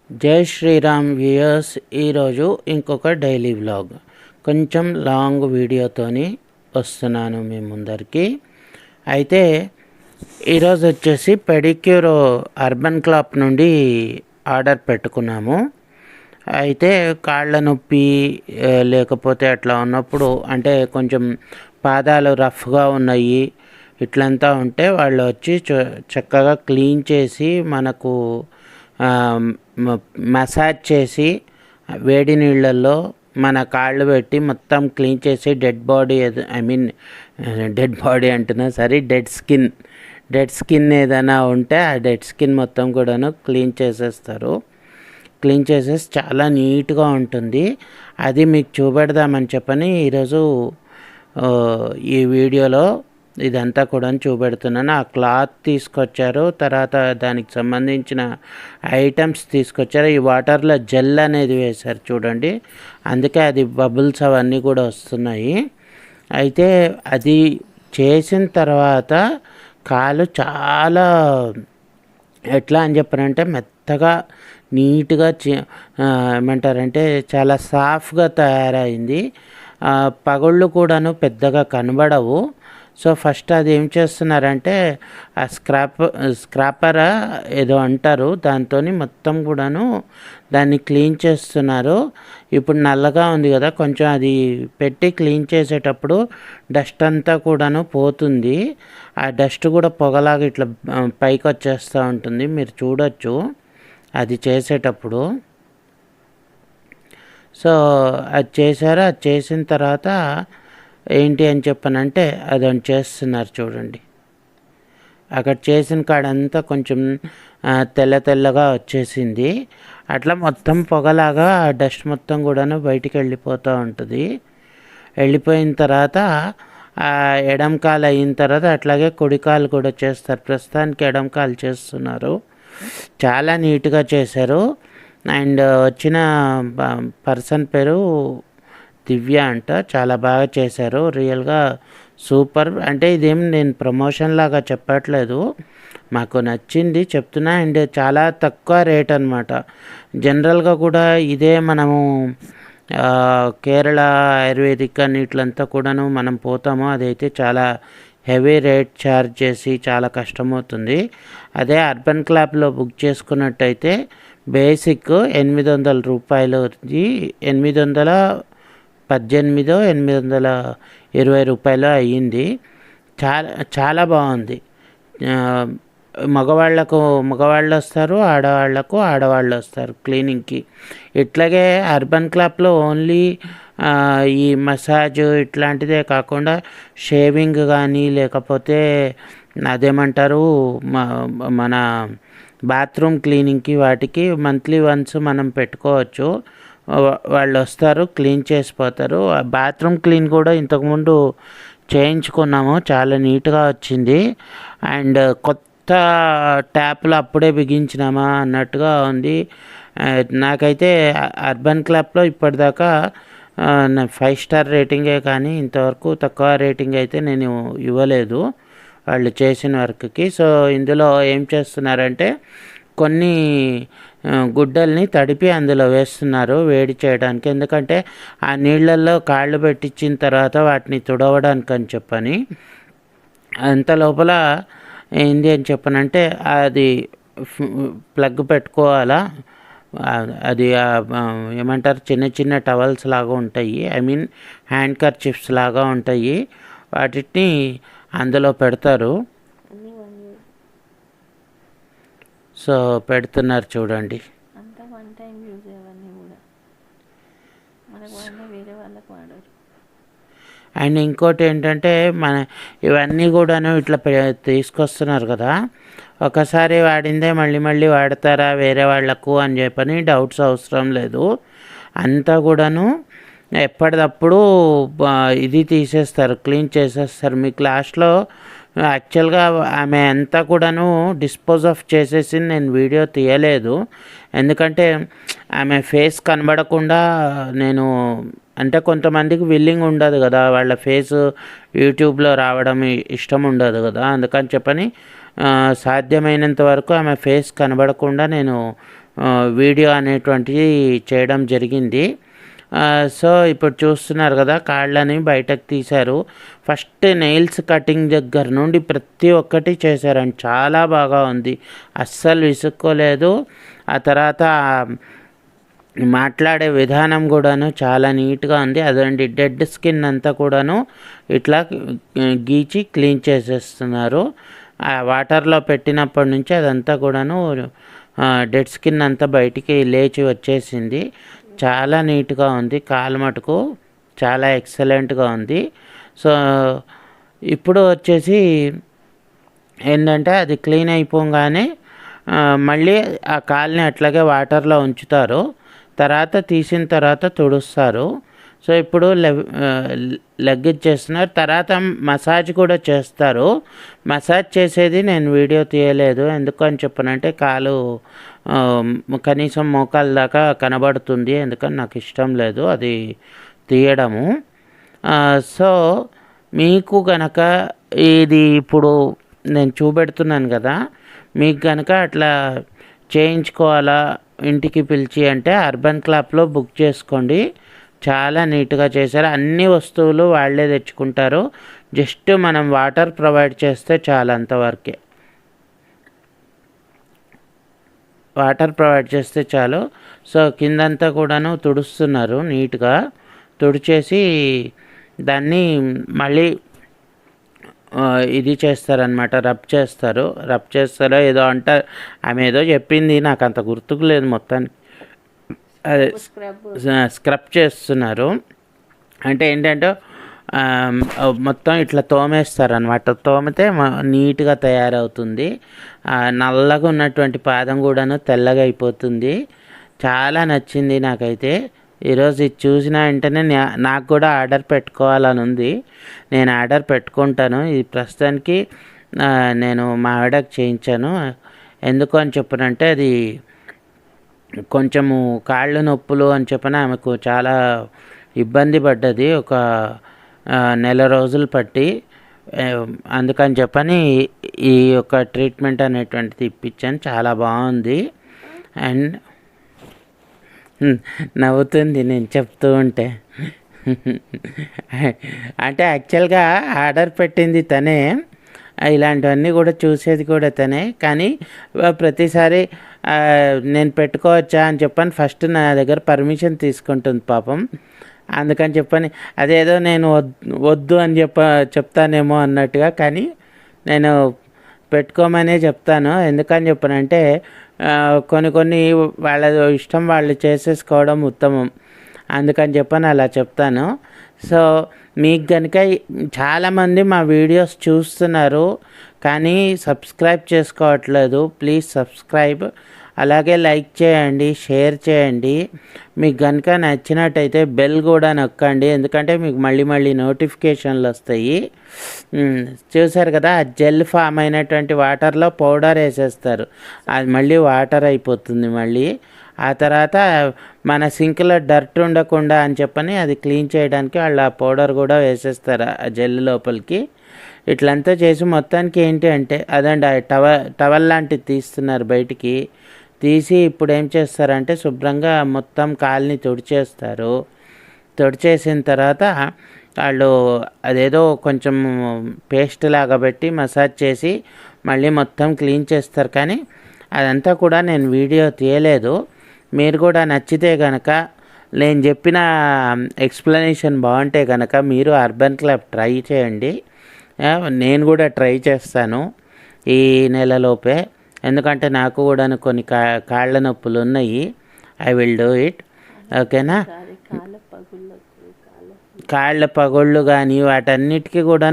జై శ్రీరామ్ వ్యూయర్స్. ఈరోజు ఇంకొక డైలీ వ్లాగ్, కొంచెం లాంగ్ వీడియోతోని వస్తున్నాను మీ ముందరికి. అయితే ఈరోజు వచ్చేసి పెడిక్యూర్ అర్బన్ క్లాప్ నుండి ఆర్డర్ పెట్టుకున్నాము. అయితే కాళ్ళ నొప్పి లేకపోతే అట్లా ఉన్నప్పుడు, అంటే కొంచెం పాదాలు రఫ్గా ఉన్నాయి ఇట్లంతా ఉంటే వాళ్ళు వచ్చి చక్కగా క్లీన్ చేసి మనకు మసాజ్ చేసి వేడి నీళ్ళల్లో మన కాళ్ళు పెట్టి మొత్తం క్లీన్ చేసి డెడ్ బాడీ అంటున్నా సరే డెడ్ స్కిన్ ఏదైనా ఉంటే ఆ డెడ్ స్కిన్ మొత్తం కూడాను క్లీన్ చేసేస్తారు. క్లీన్ చేసేసి చాలా నీట్గా ఉంటుంది. అది మీకు చూపెడదామని చెప్పని ఈరోజు ఈ వీడియోలో ఇదంతా కూడా చూపెడుతున్నాను. ఆ క్లాత్ తీసుకొచ్చారు, తర్వాత దానికి సంబంధించిన ఐటమ్స్ తీసుకొచ్చారు. ఈ వాటర్లో జెల్ అనేది వేశారు చూడండి, అందుకే అది బబుల్స్ అవన్నీ కూడా వస్తున్నాయి. అయితే అది చేసిన తర్వాత కాలు చాలా ఎట్లా అని చెప్పారంటే మెత్తగా నీట్గా ఏమంటారంటే చాలా సాఫ్ట్గా తయారైంది. పగుళ్ళు కూడాను పెద్దగా కనబడవు. సో ఫస్ట్ అది ఏం చేస్తున్నారంటే ఆ స్క్రాపర్ ఏదో అంటారు, దాంతో మొత్తం కూడాను దాన్ని క్లీన్ చేస్తున్నారు. ఇప్పుడు నల్లగా ఉంది కదా, కొంచెం అది పెట్టి క్లీన్ చేసేటప్పుడు డస్ట్ అంతా కూడాను పోతుంది. ఆ డస్ట్ కూడా పొగలాగా ఇట్లా పైకి వచ్చేస్తూ ఉంటుంది, మీరు చూడొచ్చు అది చేసేటప్పుడు. సో అది చేశారు. అది చేసిన తర్వాత ఏంటి అని చెప్పనంటే అదని చేస్తున్నారు చూడండి. అక్కడ చేసిన కాడంతా కొంచెం తెల్లగా వచ్చేసింది. అట్లా మొత్తం పొగలాగా డస్ట్ మొత్తం కూడాను బయటికి వెళ్ళిపోతూ ఉంటుంది. వెళ్ళిపోయిన తర్వాత ఎడం కాలు అయిన తర్వాత అట్లాగే కుడికాలు కూడా చేస్తారు. ప్రస్తుతానికి ఎడం కాలు చేస్తున్నారు. చాలా నీట్గా చేశారు. అండ్ వచ్చిన పర్సన్ పేరు దివ్య అంట. చాలా బాగా చేశారు, రియల్గా సూపర్. అంటే ఇదేం నేను ప్రమోషన్ లాగా చెప్పట్లేదు, మాకు నచ్చింది చెప్తున్నా. అండ్ చాలా తక్కువ రేట్ అనమాట. జనరల్గా కూడా ఇదే మనము కేరళ ఆయుర్వేదిక్ అని ఇట్లంతా కూడాను మనం పోతాము, అదైతే చాలా హెవీ రేట్ ఛార్జ్ చేసి చాలా కష్టమవుతుంది. అదే అర్బన్ క్లాబ్లో బుక్ చేసుకున్నట్టయితే బేసిక్ 800 రూపాయలు, 818 820 రూపాయలు అయ్యింది. చాలా బాగుంది. మగవాళ్ళు వస్తారు, ఆడవాళ్ళు వస్తారు క్లీనింగ్కి. ఇట్లాగే అర్బన్ క్లాబ్లో ఓన్లీ ఈ మసాజ్ ఇట్లాంటిదే కాకుండా షేవింగ్ కానీ లేకపోతే అదేమంటారు మన బాత్రూమ్ క్లీనింగ్కి వాటికి మంత్లీ వన్స్ మనం పెట్టుకోవచ్చు. వాళ్ళు వస్తారు, క్లీన్ చేసిపోతారు. బాత్రూమ్ క్లీన్ కూడా ఇంతకుముందు చేయించుకున్నాము, చాలా నీట్గా వచ్చింది. అండ్ కొత్త ట్యాప్లు అప్పుడే బిగించినామా అన్నట్టుగా ఉంది. నాకైతే అర్బన్ క్లాబ్లో ఇప్పటిదాకా 5 స్టార్ రేటింగే, కానీ ఇంతవరకు తక్కువ రేటింగ్ అయితే నేను ఇవ్వలేదు వాళ్ళు చేసిన వర్క్కి. సో ఇందులో ఏం చేస్తున్నారంటే కొన్ని గుడ్డల్ని తడిపి అందులో వేస్తున్నారు వేడి చేయడానికి. ఎందుకంటే ఆ నీళ్ళల్లో కాళ్ళు పెట్టించిన తర్వాత వాటిని తుడవడానికి అని చెప్పని. అంత లోపల ఏంది అని చెప్పనంటే అది ప్లగ్ పెట్టుకోవాలా. అది ఏమంటారు చిన్న టవల్స్ లాగా ఉంటాయి, హ్యాండ్ కర్చీఫ్స్ లాగా ఉంటాయి, వాటిని అందులో పెడతారు. సో పెడుతున్నారు చూడండి. అండ్ ఇంకోటి ఏంటంటే ఇవన్నీ కూడాను ఇట్లా తీసుకొస్తున్నారు కదా, ఒకసారి వాడిందే మళ్ళీ వాడతారా వేరే వాళ్ళకు అని చెప్పని డౌట్స్ అవసరం లేదు. అంతా కూడాను ఎప్పటికప్పుడు ఇది తీసేస్తారు, క్లీన్ చేసేస్తారు. మీకు లాస్ట్లో యాక్చువల్గా ఆమె అంతా కూడాను డిస్పోజ్ ఆఫ్ చేసేసి నేను వీడియో తీయలేదు, ఎందుకంటే ఆమె ఫేస్ కనబడకుండా నేను, అంటే కొంతమందికి విల్లింగ్ ఉండదు కదా, వాళ్ళ ఫేస్ యూట్యూబ్లో రావడం ఇష్టం ఉండదు కదా, అందుకని చెప్పని సాధ్యమైనంత వరకు ఆమె ఫేస్ కనబడకుండా నేను వీడియో అనేటువంటిది చేయడం జరిగింది. సో ఇప్పుడు చూస్తున్నారు కదా, కాళ్ళని బయటకు తీశారు. ఫస్ట్ నెయిల్స్ కటింగ్ దగ్గర నుండి ప్రతి ఒక్కటి చేశారండి. చాలా బాగా ఉంది, అస్సలు విసుక్కోలేదు. ఆ తర్వాత మాట్లాడే విధానం కూడాను చాలా నీట్గా ఉంది. అదండి, డెడ్ స్కిన్ అంతా కూడాను ఇట్లా గీచి క్లీన్ చేసేస్తున్నారు. ఆ వాటర్లో పెట్టినప్పటి నుంచి అదంతా కూడాను డెడ్ స్కిన్ అంతా బయటికి లేచి వచ్చేసింది. చాలా నీట్గా ఉంది. కాలు మటుకు చాలా ఎక్సలెంట్గా ఉంది. సో ఇప్పుడు వచ్చేసి ఏంటంటే అది క్లీన్ అయిపోగానే మళ్ళీ ఆ కాలుని అట్లాగే వాటర్లో ఉంచుతారు. తర్వాత తీసిన తర్వాత తుడుస్తారు. సో ఇప్పుడు లెగ్ ఇచ్చేస్తున్నారు. తర్వాత మసాజ్ కూడా చేస్తారు. మసాజ్ చేసేది నేను వీడియో తీయలేదు. ఎందుకని చెప్పనంటే కాలు కనీసం మోకాల దాకా కనబడుతుంది. ఎందుకని నాకు ఇష్టం లేదు అది తీయడము. సో మీకు కనుక ఇది ఇప్పుడు నేను చూపెడుతున్నాను కదా, మీకు కనుక అట్లా చేయించుకోవాలా ఇంటికి పిలిచి అంటే అర్బన్ క్లాప్లో బుక్ చేసుకోండి. చాలా నీట్గా చేశారు. అన్ని వస్తువులు వాళ్ళే తెచ్చుకుంటారు. జస్ట్ మనం వాటర్ ప్రొవైడ్ చేస్తే చాలా, అంతవరకే. వాటర్ ప్రొవైడ్ చేస్తే చాలు. సో కిందంతా కూడాను తుడుస్తున్నారు నీట్గా. తుడిచేసి దాన్ని మళ్ళీ ఇది చేస్తారనమాట, రబ్ చేస్తారో ఏదో అంటారు. ఆమె ఏదో చెప్పింది, నాకు అంత గుర్తుకు లేదు. మొత్తానికి అదే స్క్రబ్ చేస్తున్నారు. అంటే ఏంటంటే మొత్తం ఇట్లా తోమేస్తారనమాట. తోమితే నీట్గా తయారవుతుంది. నల్లగా ఉన్నటువంటి పాదం కూడాను తెల్లగా అయిపోతుంది. చాలా నచ్చింది నాకైతే. ఈరోజు ఇది చూసిన వెంటనే నాకు కూడా ఆర్డర్ పెట్టుకోవాలని ఉంది. నేను ఆర్డర్ పెట్టుకుంటాను. ఇది ప్రస్తుతానికి నేను మా ఆవిడకి చేయించాను. ఎందుకు అని చెప్పనంటే అది కొంచెము కాళ్ళు నొప్పులు అని చెప్పిన ఆమెకు చాలా ఇబ్బంది పడ్డది ఒక నెల రోజులు పట్టి. అందుకని చెప్పని ఈ యొక్క ట్రీట్మెంట్ అనేటువంటిది ఇప్పించాను. చాలా బాగుంది. అండ్ నవ్వుతుంది నేను చెప్తూ ఉంటే. అంటే యాక్చువల్గా ఆర్డర్ పెట్టింది తనే, ఇలాంటివన్నీ కూడా చూసేది కూడా తనే. కానీ ప్రతిసారి నేను పెట్టుకోవచ్చా అని చెప్పని ఫస్ట్ నా దగ్గర పర్మిషన్ తీసుకుంటుంది పాపం. అందుకని చెప్పని అదేదో నేను వద్దు అని చెప్తానేమో అన్నట్టుగా, కానీ నేను పెట్టుకోమనే చెప్తాను. ఎందుకని చెప్పనంటే కొన్ని వాళ్ళ ఇష్టం వాళ్ళు చేసేసుకోవడం ఉత్తమం. అందుకని చెప్పని అలా చెప్తాను. సో మీకు కనుక చాలామంది మా వీడియోస్ చూస్తున్నారు కానీ సబ్స్క్రైబ్ చేసుకోవట్లేదు. ప్లీజ్ సబ్స్క్రైబ్, అలాగే లైక్ చేయండి, షేర్ చేయండి. మీకు కనుక నచ్చినట్టయితే బెల్ కూడా నొక్కండి, ఎందుకంటే మీకు మళ్ళీ నోటిఫికేషన్లు వస్తాయి. చూసారు కదా, జెల్ ఫామ్ అయినటువంటి వాటర్లో పౌడర్ వేసేస్తారు. అది మళ్ళీ వాటర్ అయిపోతుంది. మళ్ళీ ఆ తర్వాత మన సింక్లో డర్ట్ ఉండకుండా అని చెప్పని అది క్లీన్ చేయడానికి వాళ్ళు ఆ పౌడర్ కూడా వేసేస్తారు ఆ జెల్ లోపలికి. ఇట్లంతా చేసి మొత్తానికి ఏంటి అంటే అదండి, టవల్ లాంటిది తీస్తున్నారు బయటికి. తీసి ఇప్పుడు ఏం చేస్తారంటే శుభ్రంగా మొత్తం కాలుని తుడిచేస్తారు. తుడిచేసిన తర్వాత వాళ్ళు అదేదో కొంచెం పేస్ట్ లాగా పెట్టి మసాజ్ చేసి మళ్ళీ మొత్తం క్లీన్ చేస్తారు. కానీ అదంతా కూడా నేను వీడియో తీయలేదు. మీరు కూడా నచ్చితే కనుక, నేను చెప్పిన ఎక్స్ప్లెనేషన్ బాగుంటే కనుక మీరు అర్బన్ క్లబ్ ట్రై చేయండి. నేను కూడా ట్రై చేస్తాను ఈ నెలలోపే, ఎందుకంటే నాకు కూడా కొన్ని కాళ్ళ నొప్పులు ఉన్నాయి. I will do it. ఓకేనా? కాళ్ళ పగుళ్ళు కానీ వాటన్నిటికీ కూడా